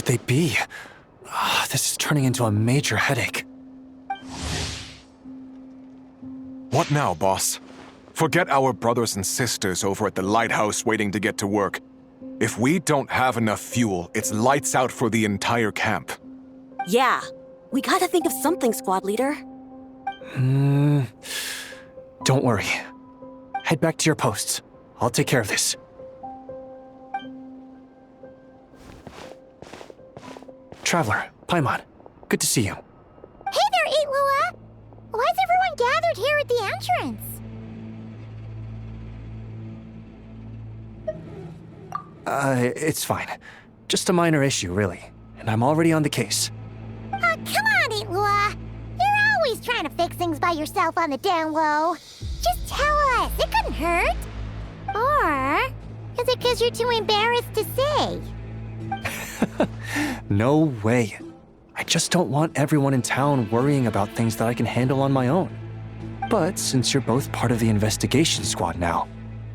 they be? This is turning into a major headache. What now, boss? Forget our brothers and sisters over at the lighthouse waiting to get to work. If we don't have enough fuel, it's lights out for the entire camp. Yeah, we gotta think of something, squad leader. Don't worry. Head back to your posts. I'll take care of this. Traveler, Paimon, good to see you. Hey there, Eitlua! Why is everyone gathered here at the entrance? It's fine. Just a minor issue, really. And I'm already on the case. Oh, come on, Eitlua! You're always trying to fix things by yourself on the down low. Just tell us, it couldn't hurt. Or is it because you're too embarrassed to say? No way. I just don't want everyone in town worrying about things that I can handle on my own. But since you're both part of the investigation squad now,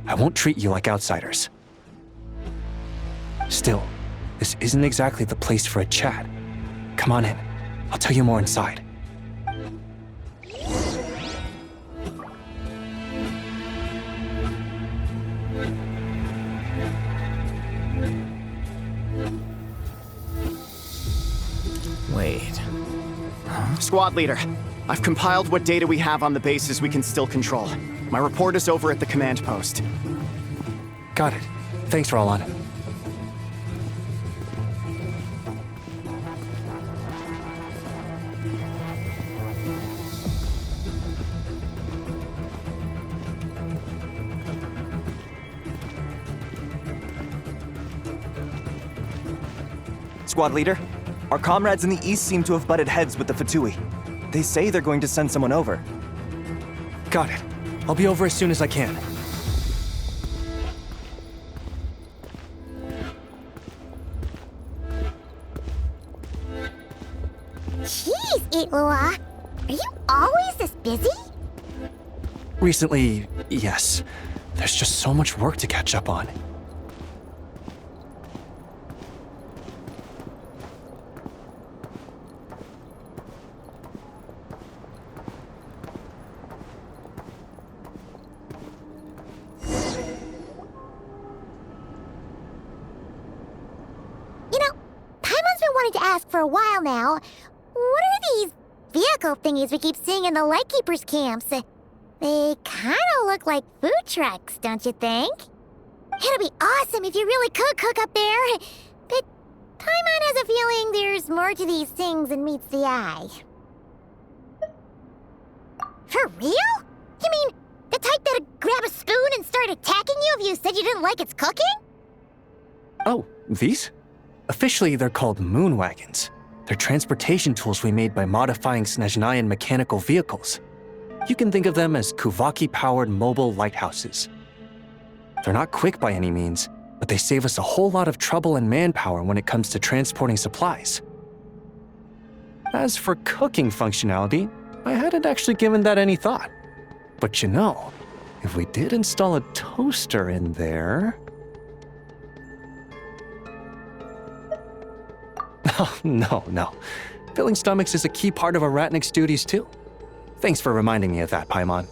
I won't treat you like outsiders. Still, this isn't exactly the place for a chat. Come on in. I'll tell you more inside. Wait. Squad leader, I've compiled what data we have on the bases we can still control. My report is over at the command post. Got it. Thanks, Roland. Squad leader, our comrades in the east seem to have butted heads with the Fatui. They say they're going to send someone over. Got it. I'll be over as soon as I can. Jeez, Eitlua! Are you always this busy? Recently, yes. There's just so much work to catch up on. You know, Paimon's been wanting to ask for a while now. What are these vehicle thingies we keep seeing in the Lightkeepers' camps? They kinda look like food trucks, don't you think? It'd be awesome if you really could cook up there. But Paimon has a feeling there's more to these things than meets the eye. For real? You mean the type that'd grab a spoon and start attacking you if you said you didn't like its cooking? Oh, these? Officially, they're called moon wagons. They're transportation tools we made by modifying Snezhnayan mechanical vehicles. You can think of them as Kuvaki-powered mobile lighthouses. They're not quick by any means, but they save us a whole lot of trouble and manpower when it comes to transporting supplies. As for cooking functionality, I hadn't actually given that any thought. But you know, if we did install a toaster in there... Oh, no. Filling stomachs is a key part of Aratnik's duties too. Thanks for reminding me of that, Paimon.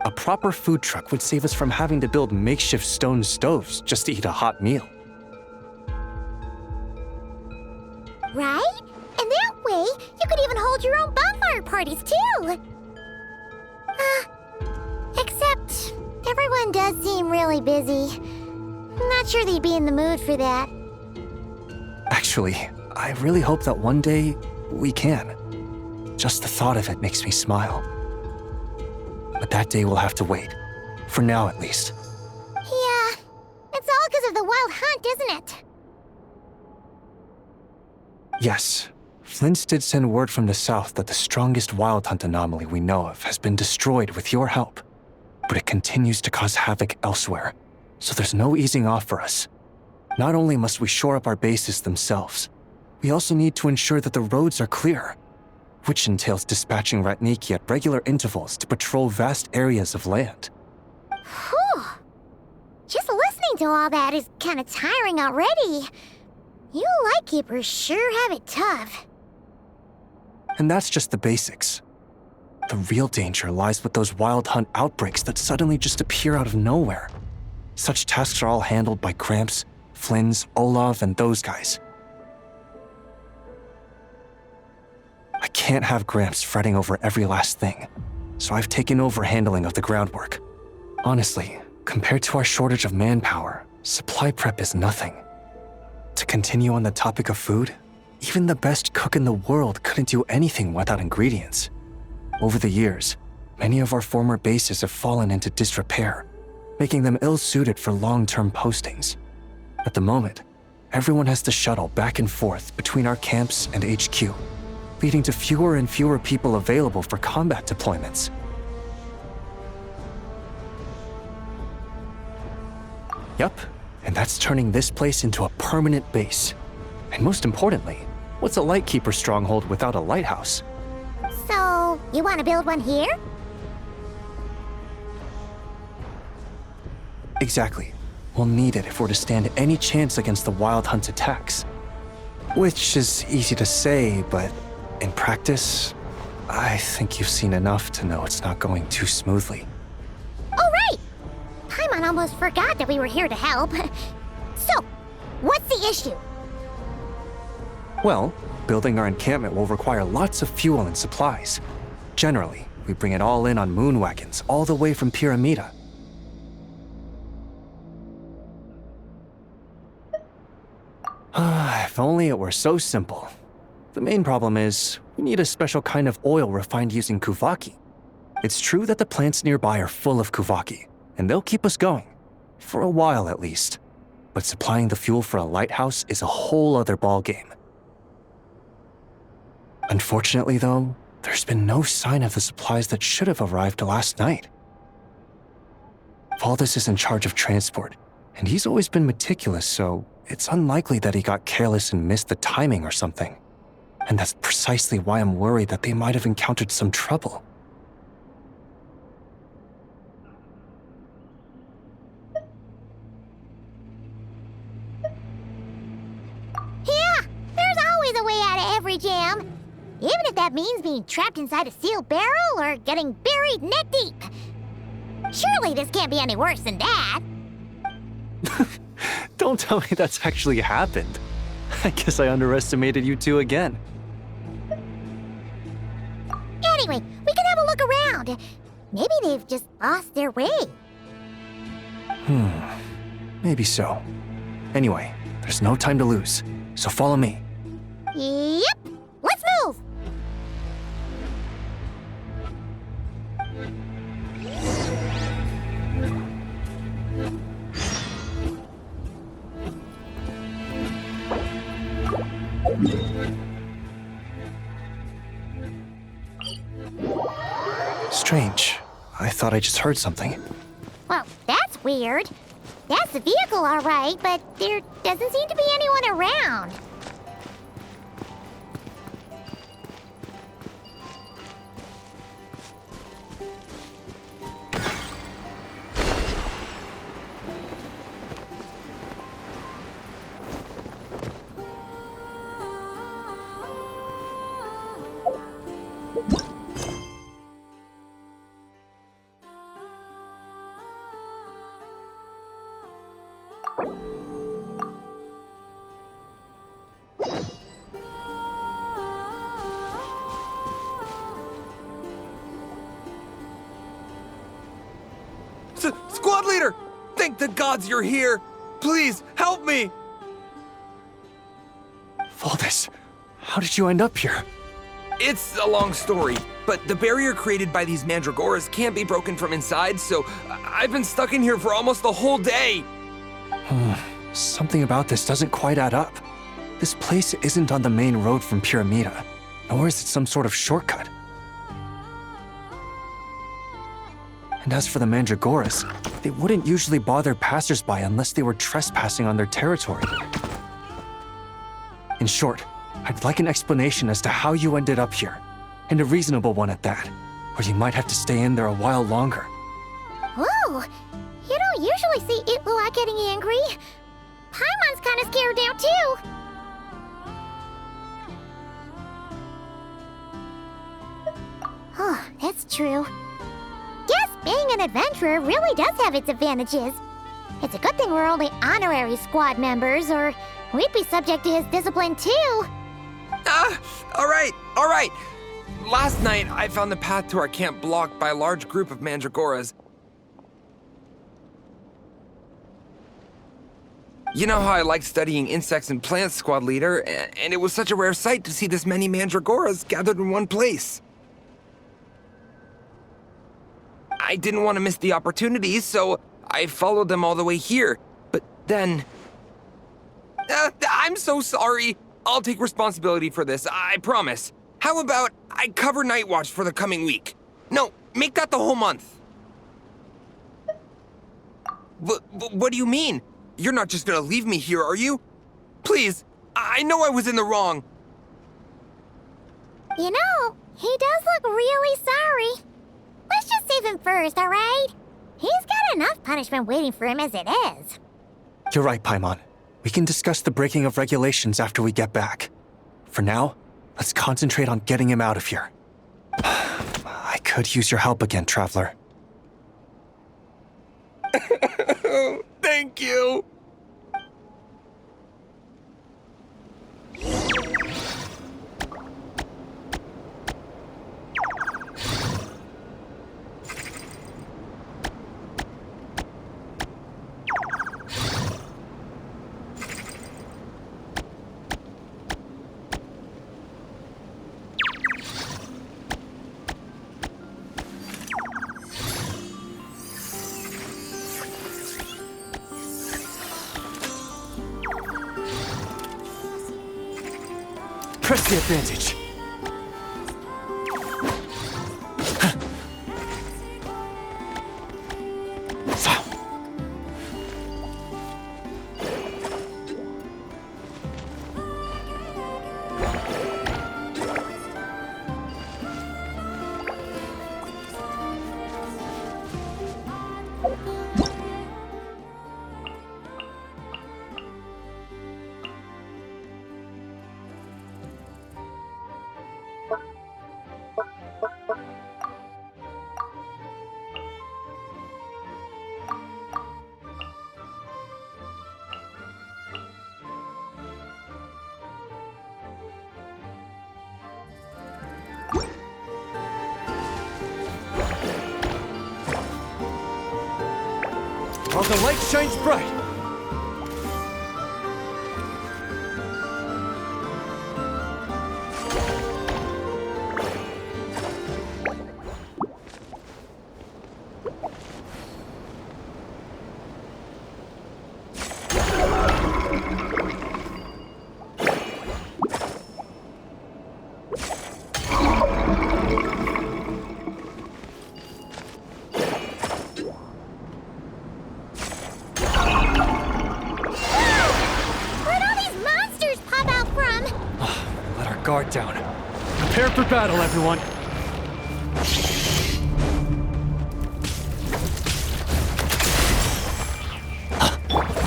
A proper food truck would save us from having to build makeshift stone stoves just to eat a hot meal. Right? And that way, you could even hold your own bonfire parties too! Except, everyone does seem really busy. I'm not sure they'd be in the mood for that. Actually, I really hope that one day we can. Just the thought of it makes me smile. But that day will have to wait. For now, at least. Yeah, it's all because of the wild hunt, isn't it? Yes. Flint's did send word from the south that the strongest wild hunt anomaly we know of has been destroyed with your help. But it continues to cause havoc elsewhere, so there's no easing off for us. Not only must we shore up our bases themselves, we also need to ensure that the roads are clear, which entails dispatching Ratniki at regular intervals to patrol vast areas of land. Whew. Just listening to all that is kind of tiring already. You Lightkeepers sure have it tough. And that's just the basics. The real danger lies with those wild hunt outbreaks that suddenly just appear out of nowhere. Such tasks are all handled by Gramps, Flynn's, Olaf, and those guys. I can't have Gramps fretting over every last thing, so I've taken over handling of the groundwork. Honestly, compared to our shortage of manpower, supply prep is nothing. To continue on the topic of food, even the best cook in the world couldn't do anything without ingredients. Over the years, many of our former bases have fallen into disrepair, making them ill-suited for long-term postings. At the moment, everyone has to shuttle back and forth between our camps and HQ, leading to fewer and fewer people available for combat deployments. Yup, and that's turning this place into a permanent base. And most importantly, what's a Lightkeeper stronghold without a lighthouse? So, you want to build one here? Exactly. We'll need it if we're to stand any chance against the Wild Hunt's attacks. Which is easy to say, but in practice, I think you've seen enough to know it's not going too smoothly. Oh, right! Paimon almost forgot that we were here to help. So, what's the issue? Well, building our encampment will require lots of fuel and supplies. Generally, we bring it all in on moon wagons all the way from Pyramida. If only it were so simple. The main problem is, we need a special kind of oil refined using Kuvaki. It's true that the plants nearby are full of Kuvaki, and they'll keep us going. For a while at least. But supplying the fuel for a lighthouse is a whole other ballgame. Unfortunately though, there's been no sign of the supplies that should have arrived last night. Valdis is in charge of transport, and he's always been meticulous, so it's unlikely that he got careless and missed the timing or something. And that's precisely why I'm worried that they might have encountered some trouble. Yeah, there's always a way out of every jam. Even if that means being trapped inside a sealed barrel or getting buried neck deep. Surely this can't be any worse than that. Don't tell me that's actually happened. I guess I underestimated you two again. Anyway, we can have a look around. Maybe they've just lost their way. Maybe so. Anyway, there's no time to lose, so follow me. Yep, let's move. Strange. I thought I just heard something. Well, that's weird. That's the vehicle, all right, but there doesn't seem to be anyone around. Squad leader! Thank the gods you're here! Please, help me! Valdis, how did you end up here? It's a long story, but the barrier created by these mandragoras can't be broken from inside, so I've been stuck in here for almost the whole day! Something about this doesn't quite add up. This place isn't on the main road from Pyramida, nor is it some sort of shortcut. And as for the mandragoras, they wouldn't usually bother passersby unless they were trespassing on their territory. In short, I'd like an explanation as to how you ended up here, and a reasonable one at that, or you might have to stay in there a while longer. Whoa, You don't usually see Itlua getting angry. Paimon's kind of scared now, too. Oh, that's true. Guess being an adventurer really does have its advantages. It's a good thing we're only honorary squad members, or we'd be subject to his discipline too. All right. Last night, I found the path to our camp blocked by a large group of mandragoras. You know how I like studying insects and plants, squad leader, and it was such a rare sight to see this many mandragoras gathered in one place. I didn't want to miss the opportunity, so I followed them all the way here. But then... I'm so sorry. I'll take responsibility for this, I promise. How about I cover Night Watch for the coming week? No, make that the whole month. What do you mean? You're not just gonna leave me here, are you? Please, I know I was in the wrong. You know, he does look really sorry. Let's just save him first, alright? He's got enough punishment waiting for him as it is. You're right, Paimon. We can discuss the breaking of regulations after we get back. For now, let's concentrate on getting him out of here. I could use your help again, Traveler. Thank you. Press the advantage. While the light shines bright. Guard down. Prepare for battle, everyone.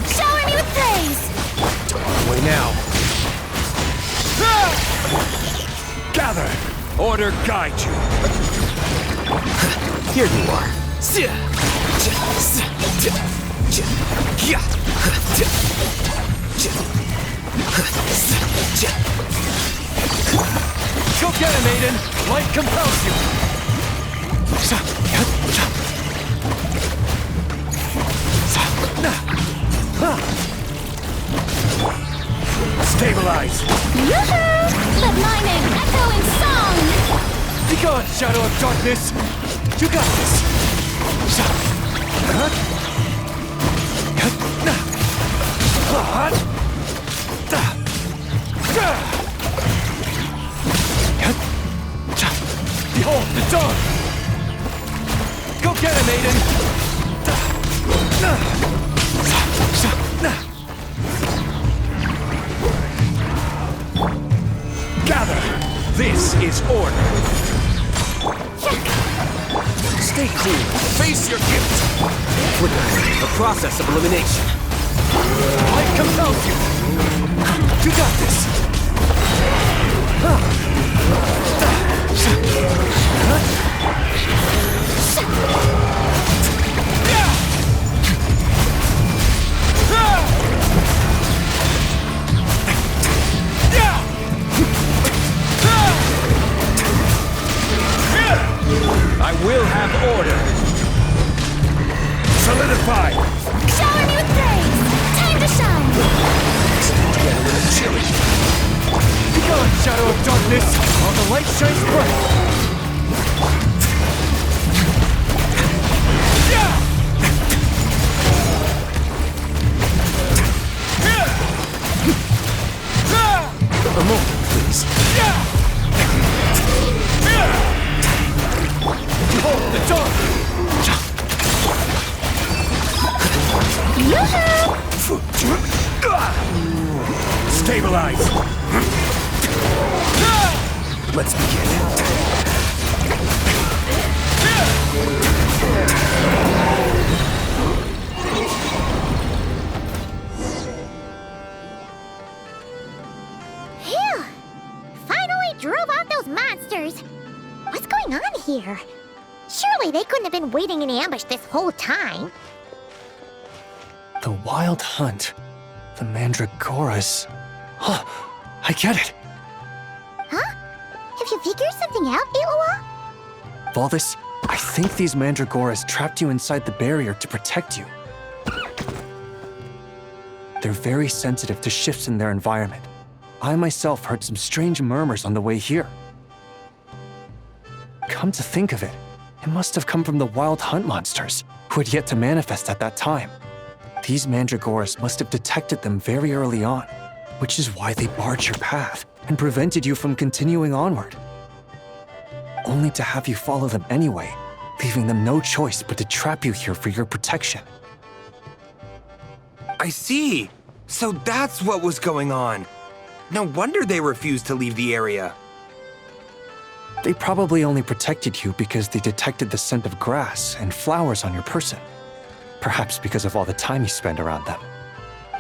Show him your face! Away now. Gather! Order guide you. Here you are. Go get him, Aiden! Light compels you! Stabilize! Yoo-hoo! Let my name echo in song! Be gone, Shadow of Darkness! You got this! Behold the dawn! Go get him, Aiden! Gather! This is order! Stay cool. Face your gift. Flickering. The process of elimination. Light compels you. You got this. I will have order. Solidify. Shower me with praise! Time to shine! Chilly. Be gone, shadow of darkness, while the light shines bright. A moment, please. Behold the dawn! Stabilize. Let's begin. Phew! Finally drove out those monsters! What's going on here? Surely they couldn't have been waiting in ambush this whole time. The Wild Hunt. The Mandragoras. Huh, I get it. Huh? Have you figured something out, Alola? Valdis, I think these Mandragoras trapped you inside the barrier to protect you. They're very sensitive to shifts in their environment. I myself heard some strange murmurs on the way here. Come to think of it, it must have come from the Wild Hunt monsters, who had yet to manifest at that time. These Mandragoras must have detected them very early on, which is why they barred your path and prevented you from continuing onward. Only to have you follow them anyway, leaving them no choice but to trap you here for your protection. I see. So that's what was going on. No wonder they refused to leave the area. They probably only protected you because they detected the scent of grass and flowers on your person. Perhaps because of all the time you spend around them.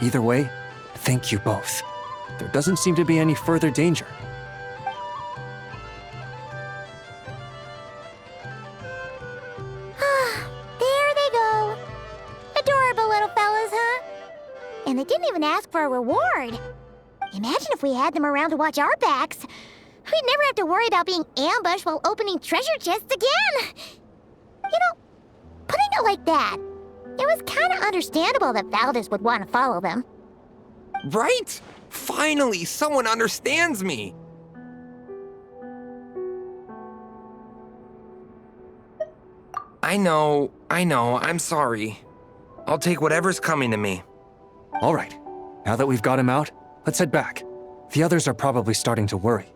Either way, thank you both. There doesn't seem to be any further danger. There they go. Adorable little fellas, huh? And they didn't even ask for a reward. Imagine if we had them around to watch our backs. We'd never have to worry about being ambushed while opening treasure chests again. You know, putting it like that, it was kind of understandable that Valdis would want to follow them. Right? Finally, someone understands me. I know, I'm sorry. I'll take whatever's coming to me. All right, now that we've got him out, let's head back. The others are probably starting to worry.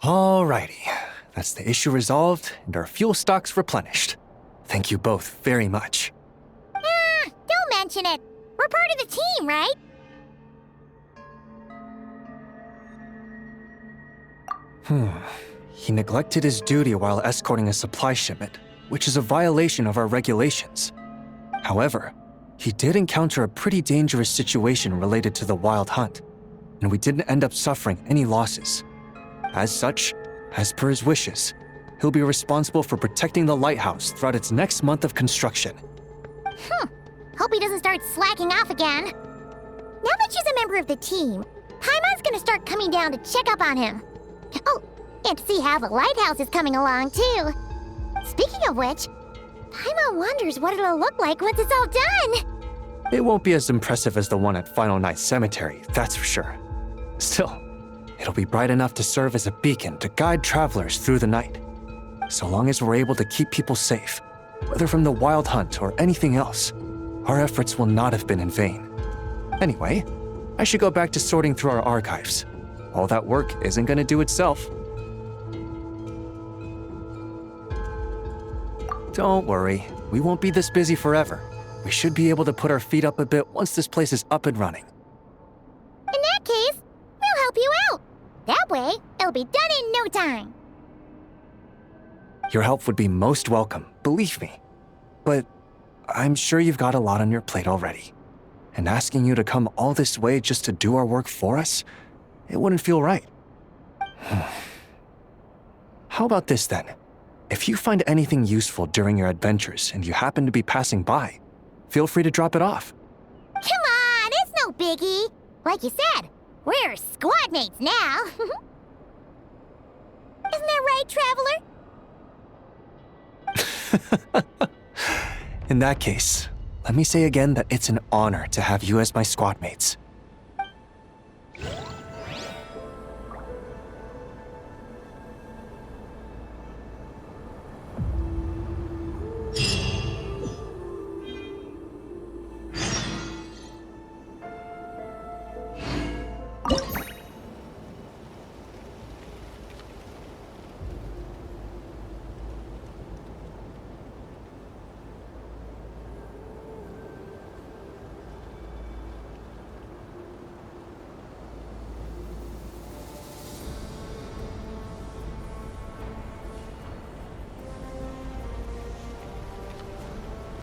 Alrighty, that's the issue resolved and our fuel stocks replenished. Thank you both very much. Don't mention it. We're part of the team, right? He neglected his duty while escorting a supply shipment, which is a violation of our regulations. However, he did encounter a pretty dangerous situation related to the Wild Hunt, and we didn't end up suffering any losses. As such, as per his wishes, he'll be responsible for protecting the lighthouse throughout its next month of construction. Hope he doesn't start slacking off again. Now that she's a member of the team, Paimon's gonna start coming down to check up on him. Oh, and to see how the lighthouse is coming along, too. Speaking of which, Paimon wonders what it'll look like once it's all done. It won't be as impressive as the one at Final Night Cemetery, that's for sure. Still, it'll be bright enough to serve as a beacon to guide travelers through the night. So long as we're able to keep people safe, whether from the Wild Hunt or anything else, our efforts will not have been in vain. Anyway, I should go back to sorting through our archives. All that work isn't gonna do itself. Don't worry, we won't be this busy forever. We should be able to put our feet up a bit once this place is up and running. In that case, That way, it'll be done in no time. Your help would be most welcome, believe me. But I'm sure you've got a lot on your plate already. And asking you to come all this way just to do our work for us, it wouldn't feel right. How about this then? If you find anything useful during your adventures and you happen to be passing by, feel free to drop it off. Come on, it's no biggie. Like you said, we're squad mates now. Isn't that right, Traveler? In that case, let me say again that it's an honor to have you as my squad mates.